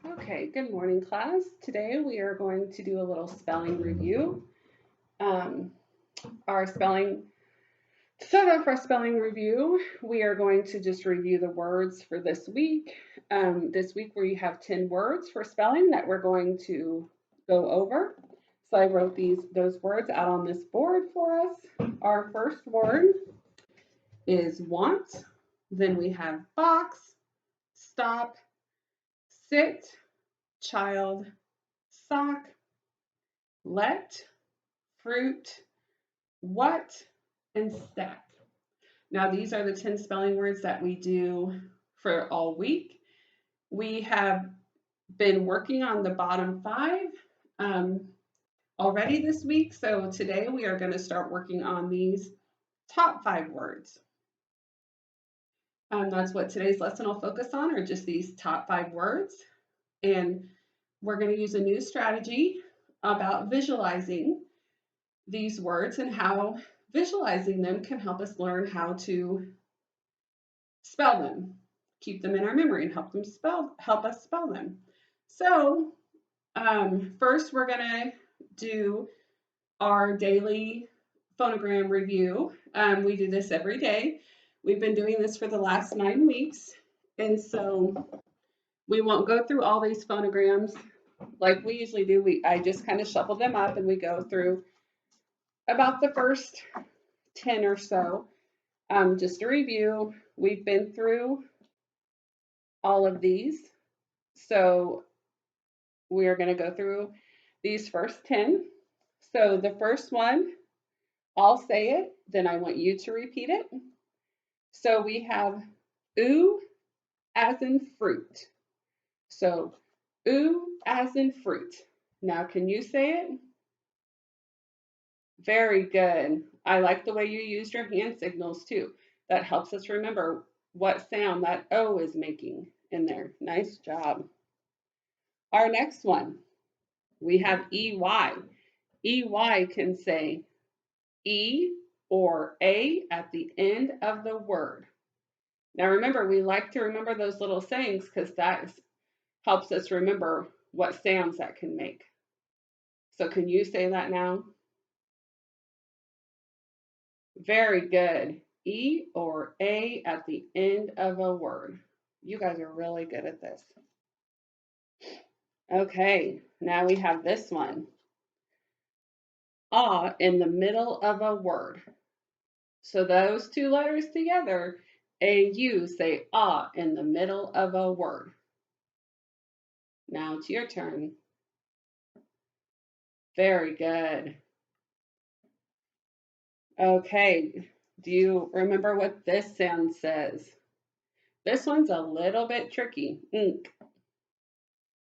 Okay, good morning, class. Today we are going to do a little spelling review. Um, our spelling, to start off our spelling review, we are going to just review the words for this week. This week we have 10 words for spelling that we're going to go over. So I wrote those words out on this board for us. Our first word is want. Then we have box, stop, sit, child, sock, let, fruit, what, and stack. Now, these are the 10 spelling words that we do for all week. We have been working on the bottom five um, already this week. So today we are going to start working on these top five words. That's what today's lesson will focus on, are just these top five words. And we're going to use a new strategy about visualizing these words and how visualizing them can help us learn how to spell them, keep them in our memory, and help us spell them. So first, we're gonna do our daily phonogram review. We do this every day. We've been doing this for the last 9 weeks, and so we won't go through all these phonograms like we usually do. I just kind of shuffle them up, and we go through about the first 10 or so. Just a review, we've been through all of these. So we are going to go through these first 10. So the first one, I'll say it, then I want you to repeat it. So we have oo as in fruit. So oo as in fruit. Now, can you say it? Very good. I like the way you used your hand signals too. That helps us remember what sound that O is making in there. Nice job. Our next one, we have EY. EY can say E or A at the end of the word. Now remember, we like to remember those little sayings because that helps us remember what sounds that can make. So can you say that now? Very good. E or A at the end of a word. You guys are really good at this. Okay, now we have this one. Ah in the middle of a word. So those two letters together, AU, say ah in the middle of a word. Now it's your turn. Very good. Okay, do you remember what this sound says? This one's a little bit tricky. Ink,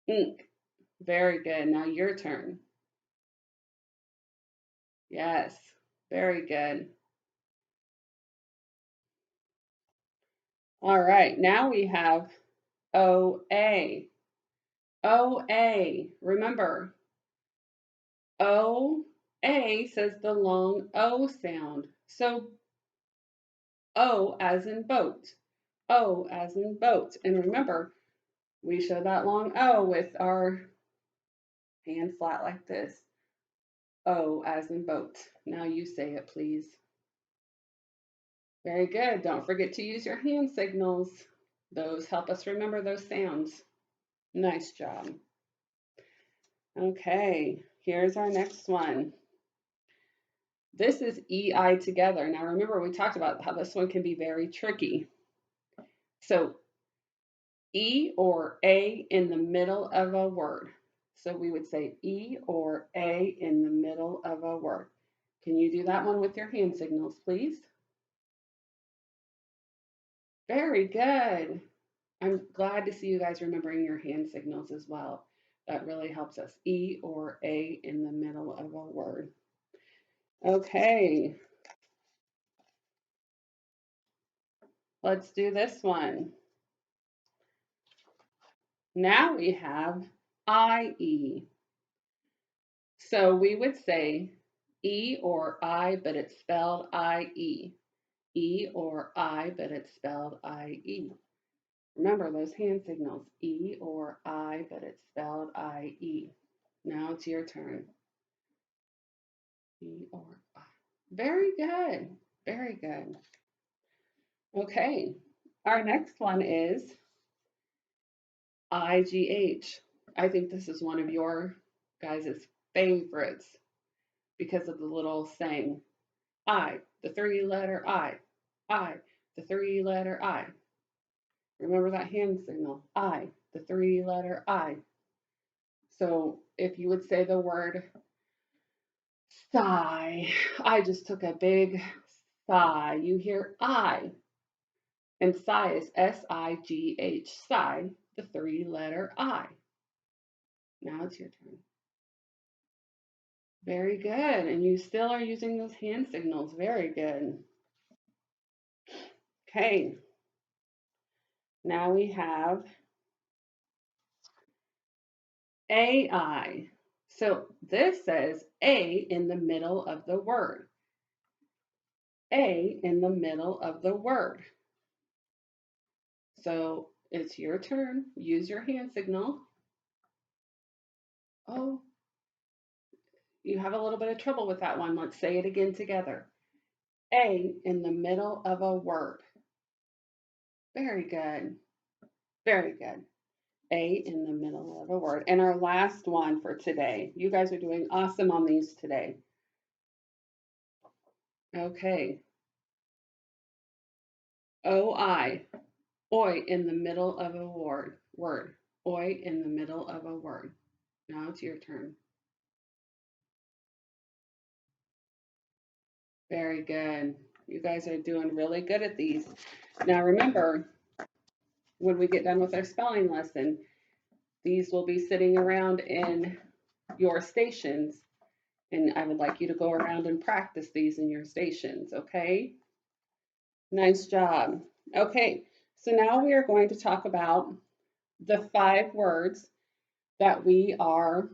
ink. Very good. Now your turn. Yes, very good. All right, now we have OA. OA. Remember, OA says the long O sound. So O as in boat. O as in boat. And remember, we show that long O with our hand flat like this. O as in boat. Now you say it, please. Very good. Don't forget to use your hand signals. Those help us remember those sounds. Nice job. Okay, here's our next one. This is EI together. Now remember, we talked about how this one can be very tricky. So E or A in the middle of a word. So we would say E or A in the middle of a word. Can you do that one with your hand signals, please? Very good. I'm glad to see you guys remembering your hand signals as well. That really helps us. E or A in the middle of a word. Okay, let's do this one. Now we have IE. So we would say E or I, but it's spelled IE. E or I, but it's spelled IE. Remember those hand signals, E or I, but it's spelled I-E. Now it's your turn. E or I. Very good. Very good. Okay. Our next one is IGH. I think this is one of your guys' favorites because of the little saying, I, the three-letter I, the three-letter I. Remember that hand signal, I, the three-letter I. So if you would say the word sigh, I just took a big sigh. You hear I, and sigh is S-I-G-H, sigh, the three-letter I. Now it's your turn. Very good. And you still are using those hand signals. Very good. Okay. Now we have AI. So this says A in the middle of the word. A in the middle of the word. So it's your turn. Use your hand signal. Oh, you have a little bit of trouble with that one. Let's say it again together. A in the middle of a word. Very good. Very good. A in the middle of a word. And our last one for today. You guys are doing awesome on these today. Okay. O-I. Oi in the middle of a word. Oi in the middle of a word. Now it's your turn. Very good. You guys are doing really good at these. Now remember, when we get done with our spelling lesson, these will be sitting around in your stations, and I would like you to go around and practice these in your stations, okay? Nice job. Okay, so now we are going to talk about the 5 words that we are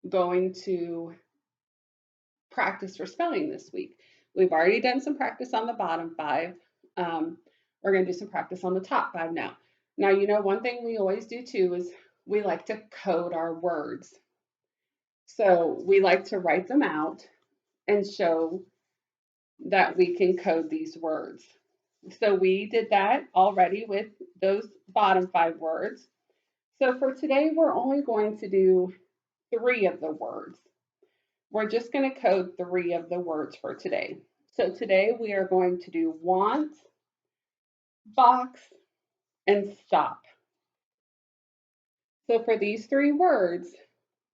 going to practice for spelling this week. We've already done some practice on the bottom 5. We're going to do some practice on the top 5 now. Now, you know, one thing we always do too is we like to code our words. So we like to write them out and show that we can code these words. So we did that already with those bottom 5 words. So for today, we're only going to do 3 of the words. We're just going to code 3 of the words for today. So today we are going to do want, box, and stop. So for these 3 words,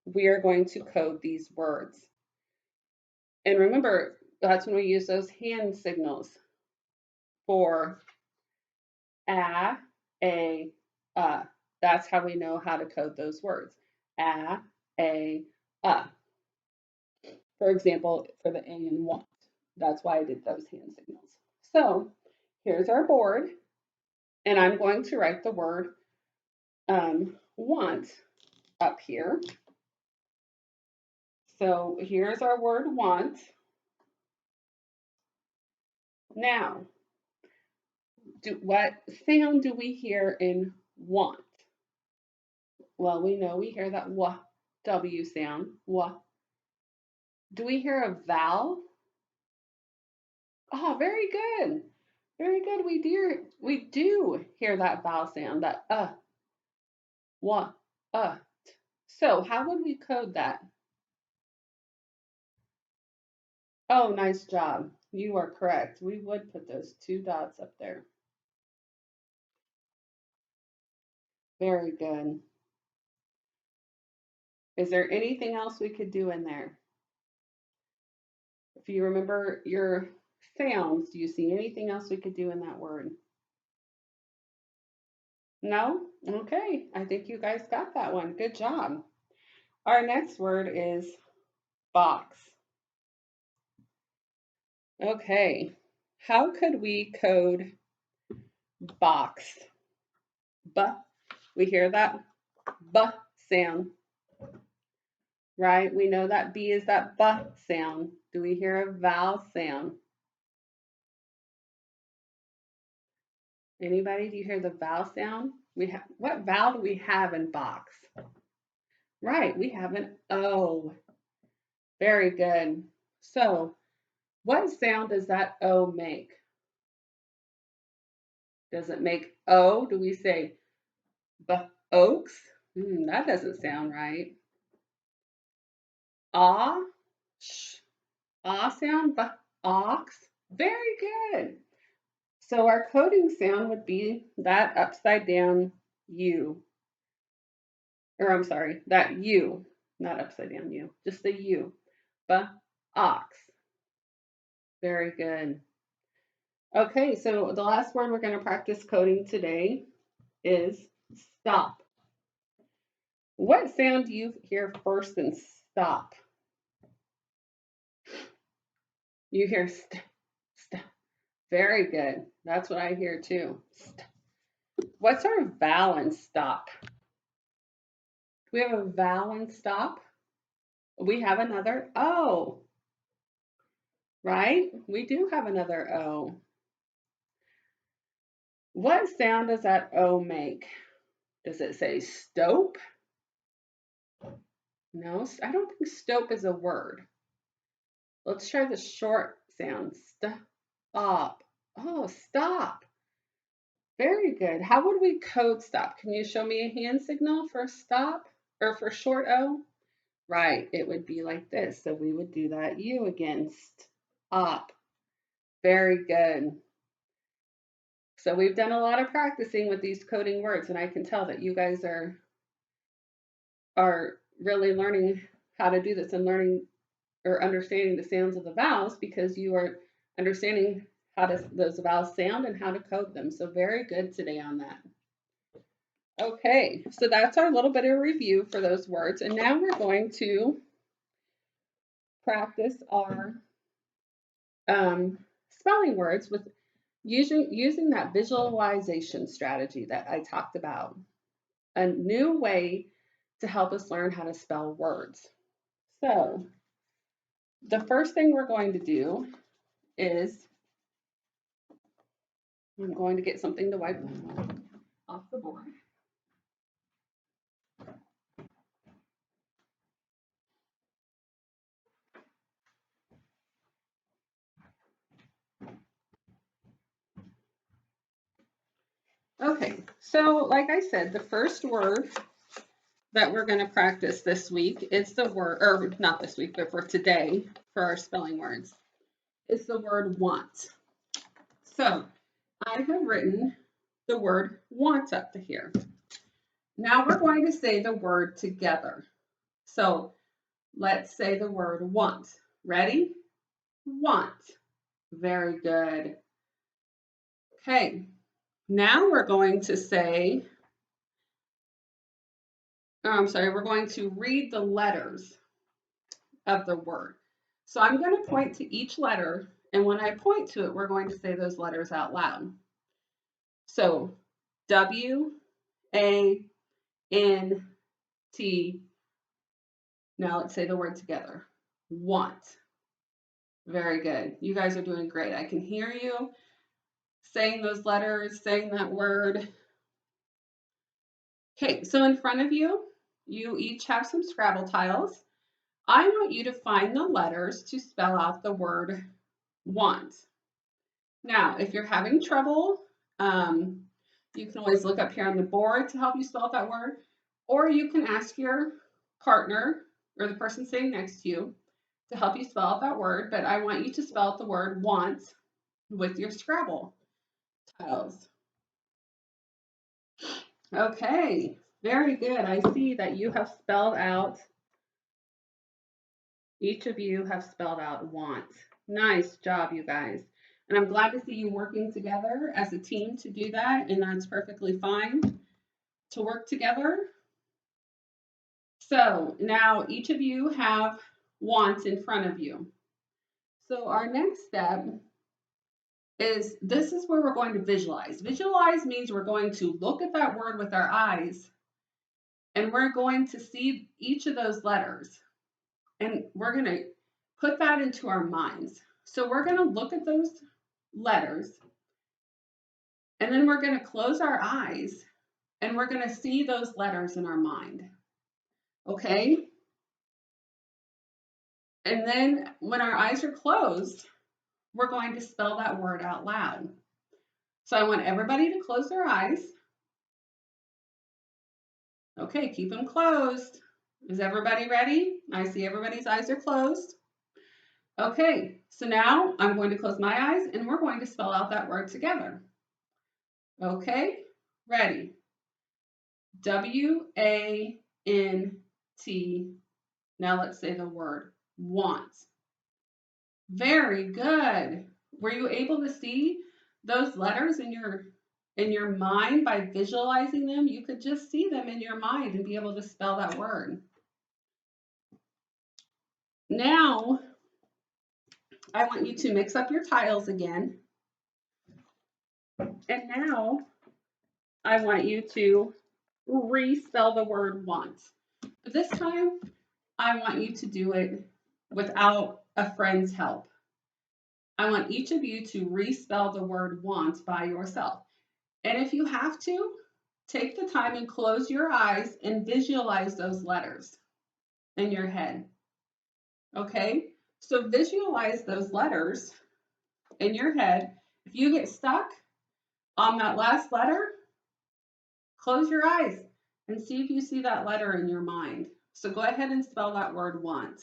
we are going to code these words. And remember, that's when we use those hand signals for a, that's how we know how to code those words. A, For example, for the A in want. That's why I did those hand signals. So here's our board, and I'm going to write the word want up here. So here's our word want. Now, what sound do we hear in want? Well, we know we hear that W sound. Do we hear a vowel? Oh, very good. Very good. We do hear that vowel sound, that wa, So how would we code that? Oh, nice job. You are correct. We would put those 2 dots up there. Very good. Is there anything else we could do in there? If you remember your sounds, do you see anything else we could do in that word? No? Okay. I think you guys got that one. Good job. Our next word is box. Okay. How could we code box? B. We hear that B sound, right? We know that B is that B sound. Do we hear a vowel sound? Anybody? Do you hear the vowel sound? We have what vowel do we have in box? Right, we have an O. Very good. So, what sound does that O make? Does it make O? Do we say B oaks? That doesn't sound right. Ah, sh, ah sound, B ox. Very good. So our coding sound would be that upside down U. Or I'm sorry, that U, not upside down U, just the U. Ox. Very good. Okay, so the last word we're going to practice coding today is stop. What sound do you hear first in stop? You hear st, st. Very good. That's what I hear too. St. What's our vowel in stop? Do we have a vowel in stop? We have another O, right? We do have another O. What sound does that O make? Does it say stope? No, I don't think stope is a word. Let's try the short sound. Stop. Oh, stop. Very good. How would we code stop? Can you show me a hand signal for stop or for short O? Right, it would be like this. So we would do that U again. Stop. Very good. So we've done a lot of practicing with these coding words, and I can tell that you guys are really learning how to do this and learning or understanding the sounds of the vowels because you are understanding how those vowels sound and how to code them. So very good today on that. Okay, so that's our little bit of review for those words. And now we're going to practice our spelling words with using that visualization strategy that I talked about. A new way to help us learn how to spell words. So the first thing we're going to do is I'm going to get something to wipe off the board. Okay, so like I said, the first word that we're going to practice this week is the word, or not this week, but for today, for our spelling words, is the word want. So I have written the word want up to here. Now we're going to say the word together. So let's say the word want. Ready? Want. Very good. Okay, now we're going to say, we're going to read the letters of the word. So I'm going to point to each letter, and when I point to it, we're going to say those letters out loud. So W, A, N, T. Now let's say the word together. Want. Very good. You guys are doing great. I can hear you saying those letters, saying that word. Okay, so in front of you, you each have some Scrabble tiles. I want you to find the letters to spell out the word want. Now, if you're having trouble, you can always look up here on the board to help you spell out that word, or you can ask your partner or the person sitting next to you to help you spell out that word, but I want you to spell out the word want with your Scrabble tiles. Okay, very good. I see that you have spelled out, each of you have spelled out want. Nice job, you guys. And I'm glad to see you working together as a team to do that, and that's perfectly fine to work together. So now each of you have wants in front of you. So our next step is this is where we're going to visualize. Visualize means we're going to look at that word with our eyes and we're going to see each of those letters and we're going to put that into our minds. So we're going to look at those letters And then we're going to close our eyes and we're going to see those letters in our mind. Okay? And then when our eyes are closed, we're going to spell that word out loud. So I want everybody to close their eyes. Okay, keep them closed. Is everybody ready? I see everybody's eyes are closed. Okay, so now I'm going to close my eyes and we're going to spell out that word together. Okay, ready? W-A-N-T. Now let's say the word want. Very good. Were you able to see those letters in your mind by visualizing them? You could just see them in your mind and be able to spell that word. Now, I want you to mix up your tiles again. And now, I want you to respell the word want. But this time, I want you to do it without a friend's help. I want each of you to respell the word want by yourself. And if you have to, take the time and close your eyes and visualize those letters in your head. Okay? So visualize those letters in your head. If you get stuck on that last letter, close your eyes and see if you see that letter in your mind. So go ahead and spell that word want.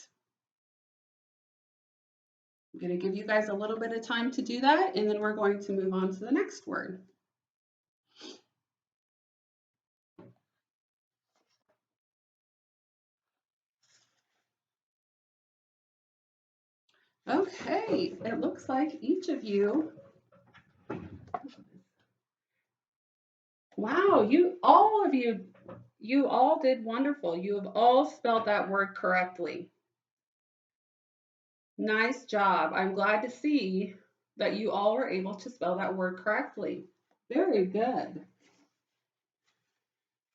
I'm going to give you guys a little bit of time to do that, and then we're going to move on to the next word. Okay, it looks like each of you, wow, you all did wonderful. You have all spelled that word correctly. Nice job. I'm glad to see that you all were able to spell that word correctly. Very good.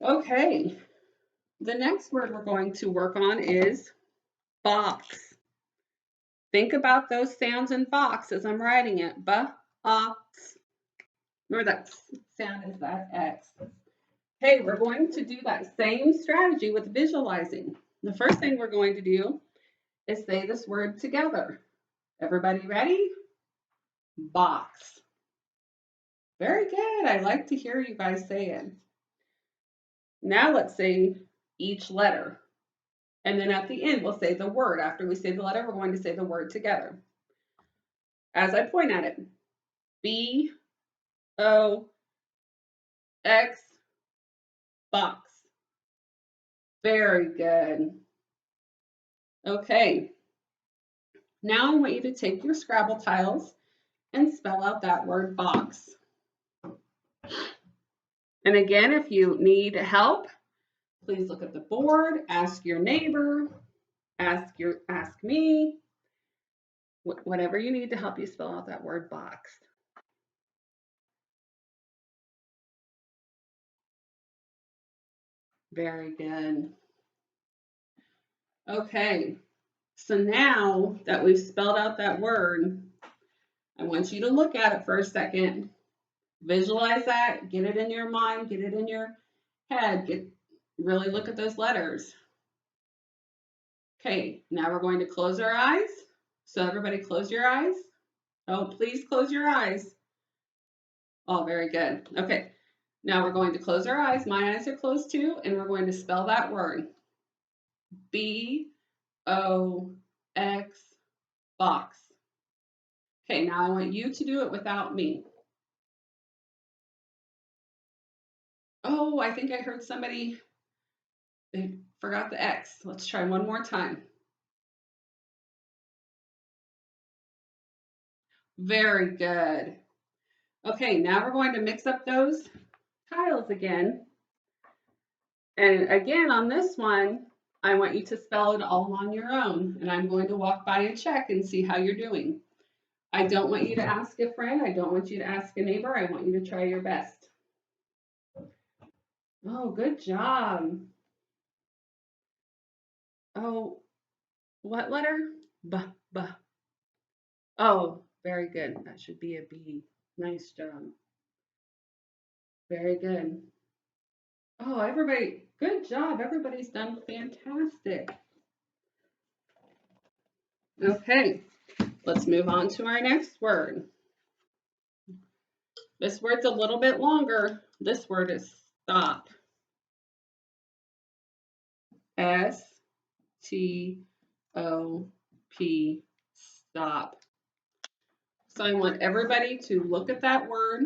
Okay, the next word we're going to work on is box. Think about those sounds in box as I'm writing it. Box. Remember that sound is that X. Okay, we're going to do that same strategy with visualizing. The first thing we're going to do is say this word together. Everybody ready? Box. Very good. I like to hear you guys say it. Now let's say each letter. And then at the end, we'll say the word. After we say the letter, we're going to say the word together. As I point at it, B-O-X, box. Very good. Okay. Now I want you to take your Scrabble tiles and spell out that word box. And again, if you need help, please look at the board, ask your neighbor, ask me, whatever you need to help you spell out that word box. Very good. Okay, so now that we've spelled out that word, I want you to look at it for a second. Visualize that, get it in your mind, get it in your head, really look at those letters. Okay, now we're going to close our eyes. So everybody close your eyes. Oh, please close your eyes. Oh, very good. Okay, now we're going to close our eyes. My eyes are closed too, and we're going to spell that word. B-O-X, box. Okay, now I want you to do it without me. Oh, I think I heard somebody, they forgot the X. Let's try one more time. Very good. Okay, now we're going to mix up those tiles again. And again, on this one, I want you to spell it all on your own. And I'm going to walk by and check and see how you're doing. I don't want you to ask a friend. I don't want you to ask a neighbor. I want you to try your best. Oh, good job. Oh, what letter? B. Oh, very good. That should be a B. Nice job. Very good. Oh, everybody, good job. Everybody's done fantastic. Okay, let's move on to our next word. This word's a little bit longer. This word is stop. S-T-O-P, stop. So I want everybody to look at that word.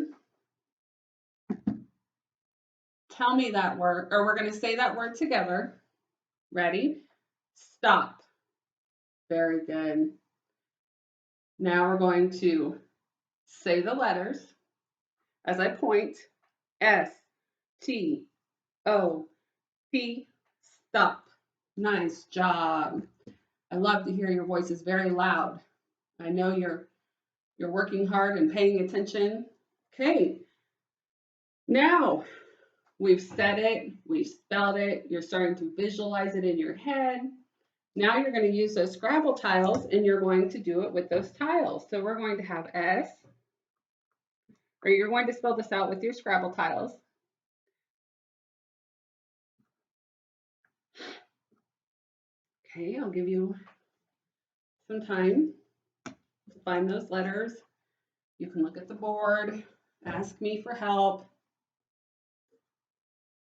Tell me that word, or we're going to say that word together. Ready? Stop. Very good. Now we're going to say the letters as I point. S-T-O-P, stop. Nice job. I love to hear your voices very loud. I know you're working hard and paying attention. Okay. Now we've said it, we've spelled it, you're starting to visualize it in your head. Now you're going to use those Scrabble tiles and you're going to do it with those tiles. So we're going to have S, or you're going to spell this out with your Scrabble tiles. Okay, I'll give you some time to find those letters. You can look at the board, ask me for help,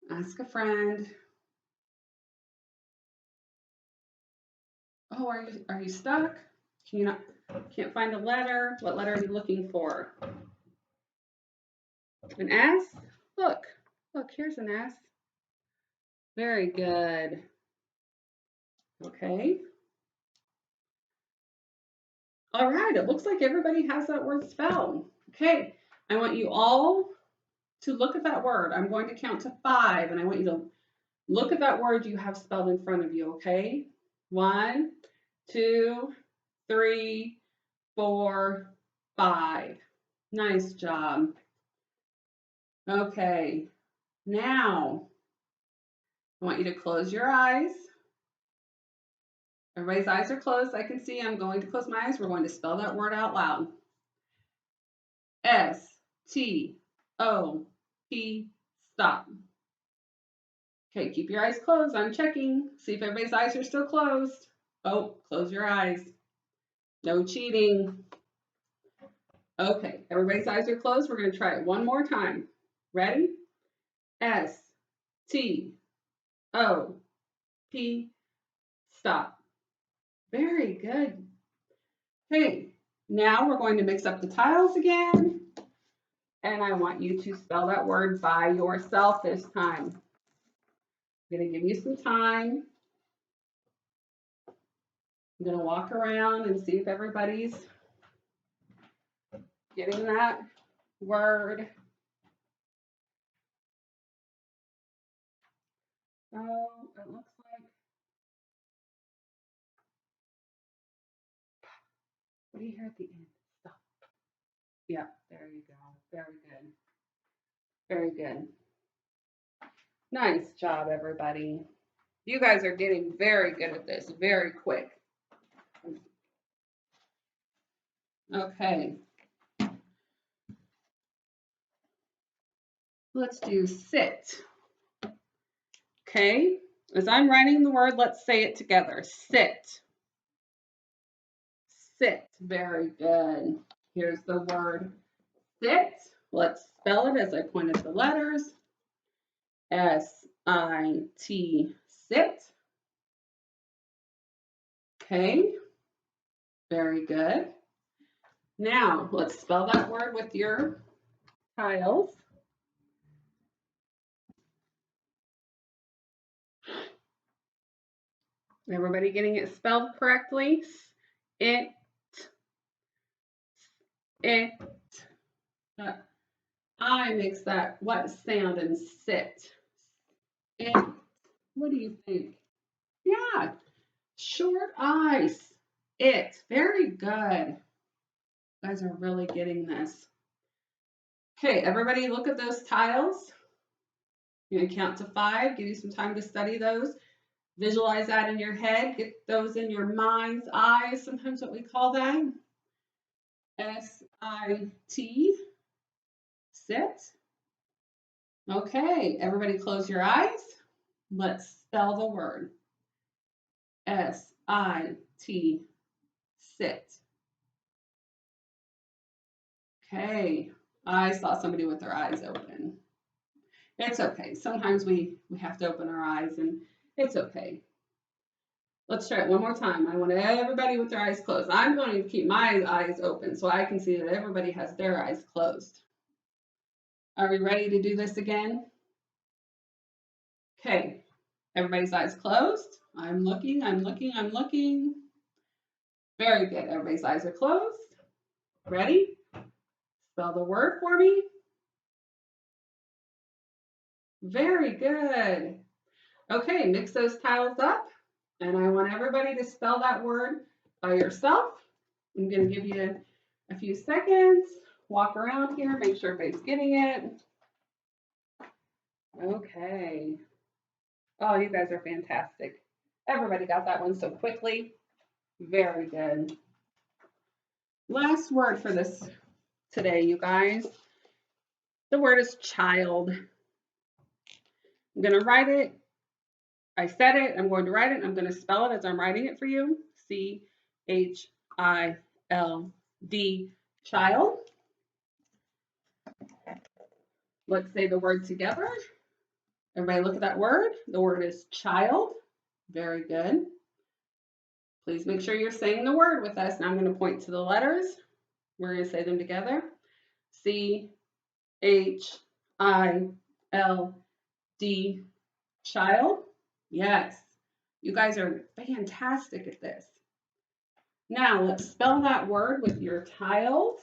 ask a friend. Oh, are you stuck? Can't find a letter? What letter are you looking for? An S? Look, here's an S. Very good. Okay. All right, it looks like everybody has that word spelled. Okay, I want you all to look at that word. I'm going to count to 5, and I want you to look at that word you have spelled in front of you, okay? 1, 2, 3, 4, 5. Nice job. Okay, now I want you to close your eyes. Everybody's eyes are closed. I can see. I'm going to close my eyes. We're going to spell that word out loud. S-T-O-P, stop. Okay, keep your eyes closed. I'm checking. See if everybody's eyes are still closed. Oh, close your eyes. No cheating. Okay, everybody's eyes are closed. We're going to try it one more time. Ready? S-T-O-P, stop. Very good. Okay, now we're going to mix up the tiles again. And I want you to spell that word by yourself this time. I'm going to give you some time. I'm going to walk around and see if everybody's getting that word. Oh, it looks like. What do you hear at the end? Stop. Yeah, there you go. Very good. Very good. Nice job, everybody. You guys are getting very good at this, very quick. Okay. Let's do sit. Okay. As I'm writing the word, let's say it together. Sit. Sit. Very good. Here's the word sit. Let's spell it as I pointed the letters. S-I-T, sit. Okay. Very good. Now, let's spell that word with your tiles. Everybody getting it spelled correctly? It. I makes that what sound and sit. It. What do you think? Yeah. Short ice. It. Very good. You guys are really getting this. Okay, everybody look at those tiles. You're going to count to 5, give you some time to study those. Visualize that in your head. Get those in your mind's eye, sometimes what we call that. S-I-T, sit. Okay, everybody close your eyes. Let's spell the word. S-I-T, sit. Okay, I saw somebody with their eyes open. It's okay. Sometimes we have to open our eyes and it's okay. Let's try it one more time. I want everybody with their eyes closed. I'm going to keep my eyes open so I can see that everybody has their eyes closed. Are we ready to do this again? Okay, everybody's eyes closed. I'm looking, I'm looking, I'm looking. Very good. Everybody's eyes are closed. Ready? Spell the word for me. Very good. Okay, mix those tiles up. And I want everybody to spell that word by yourself. I'm going to give you a few seconds. Walk around here, make sure everybody's getting it. Okay. Oh, you guys are fantastic. Everybody got that one so quickly. Very good. Last word for this today, you guys. The word is child. I'm going to write it. I said it. I'm going to write it. I'm going to spell it as I'm writing it for you. C-H-I-L-D, child. Let's say the word together. Everybody look at that word. The word is child. Very good. Please make sure you're saying the word with us. Now I'm going to point to the letters. We're going to say them together. C-H-I-L-D, child. Yes. You guys are fantastic at this. Now let's spell that word with your tiles.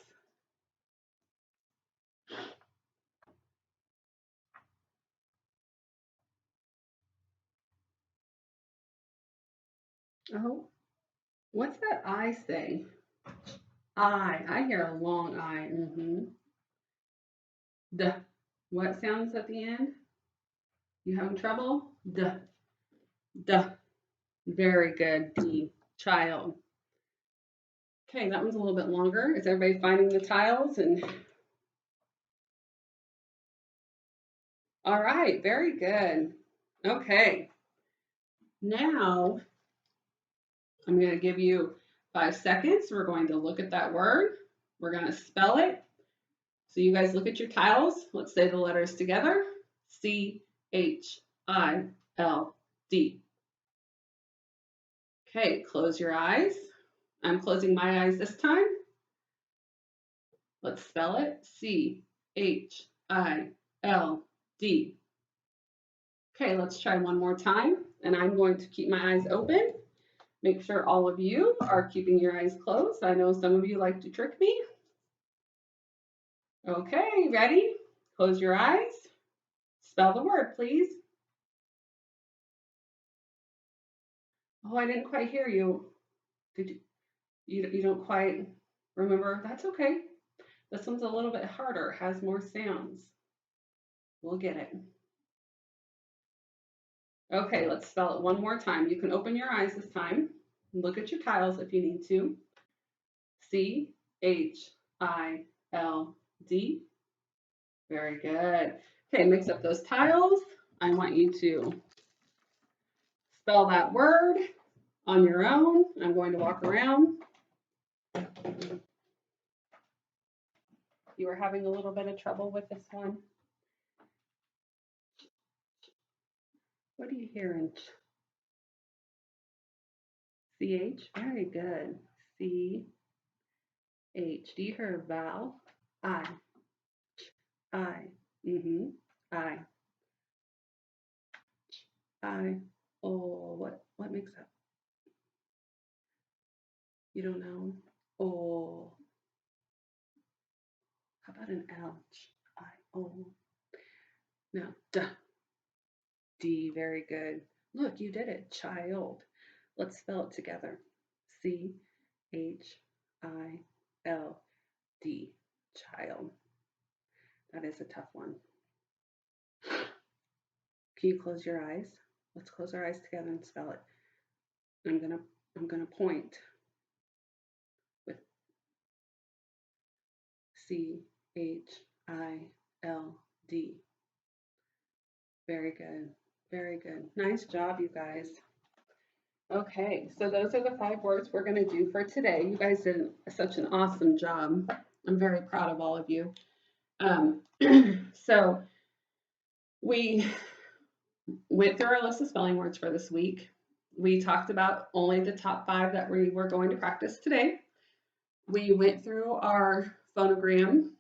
Oh, what's that I say? I hear a long I. The. What sounds at the end? You having trouble? The. Very good. D. Child. Okay, that one's a little bit longer. Is everybody finding the tiles? And all right, very good. Okay. Now I'm going to give you 5 seconds. We're going to look at that word. We're going to spell it. So you guys look at your tiles. Let's say the letters together. C-H-I-L-D. Okay, close your eyes. I'm closing my eyes this time. Let's spell it. C-H-I-L-D. Okay, let's try one more time. And I'm going to keep my eyes open. Make sure all of you are keeping your eyes closed. I know some of you like to trick me. Okay, ready? Close your eyes. Spell the word, please. Oh, I didn't quite hear you. Did you don't quite remember? That's okay. This one's a little bit harder, it has more sounds. We'll get it. Okay, let's spell it one more time. You can open your eyes this time. Look at your tiles if you need to. C-H-I-L-D. Very good. Okay, mix up those tiles. I want you to spell that word on your own. I'm going to walk around. You were having a little bit of trouble with this one. What are you hearing? C-H? Very good. C-H. Do you hear a vowel? I. I. I. I. Oh, what makes up? You don't know? Oh. How about an L? I. Oh. No. Duh. D. Very good. Look, you did it. Child. Let's spell it together. C-H-I-L-D. Child. That is a tough one. Can you close your eyes? Let's close our eyes together and spell it. I'm gonna point with C-H-I-L-D. Very good. Very good. Nice job, you guys. Okay, so those are the 5 words we're going to do for today. You guys did such an awesome job. I'm very proud of all of you. Um, so we went through our list of spelling words for this week. We talked about only the top 5 that we were going to practice today. We went through our phonogram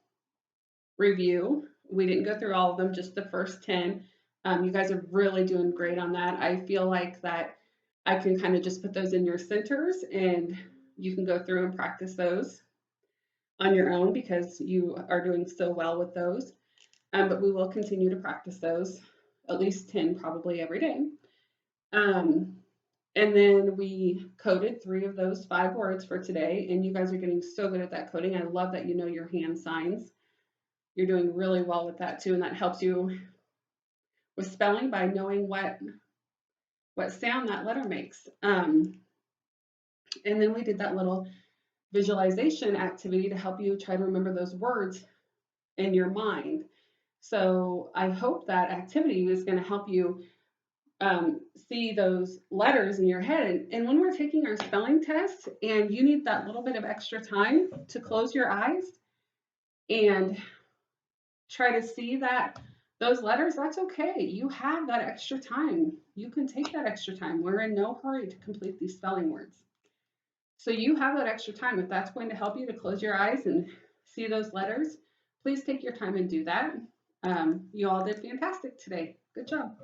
review. We didn't go through all of them, just the first 10. You guys are really doing great on that. I feel like that I can kind of just put those in your centers and you can go through and practice those on your own because you are doing so well with those. But we will continue to practice those, at least 10 probably every day. Um, and then we coded 3 of those 5 words for today, and you guys are getting so good at that coding. I love that you know your hand signs. You're doing really well with that too, and that helps you with spelling by knowing what sound that letter makes. And then we did that little visualization activity to help you try to remember those words in your mind. So I hope that activity is going to help you see those letters in your head. And when we're taking our spelling test and you need that little bit of extra time to close your eyes and try to see that those letters, that's okay. You have that extra time. You can take that extra time. We're in no hurry to complete these spelling words. So you have that extra time. If that's going to help you to close your eyes and see those letters, please take your time and do that. You all did fantastic today. Good job.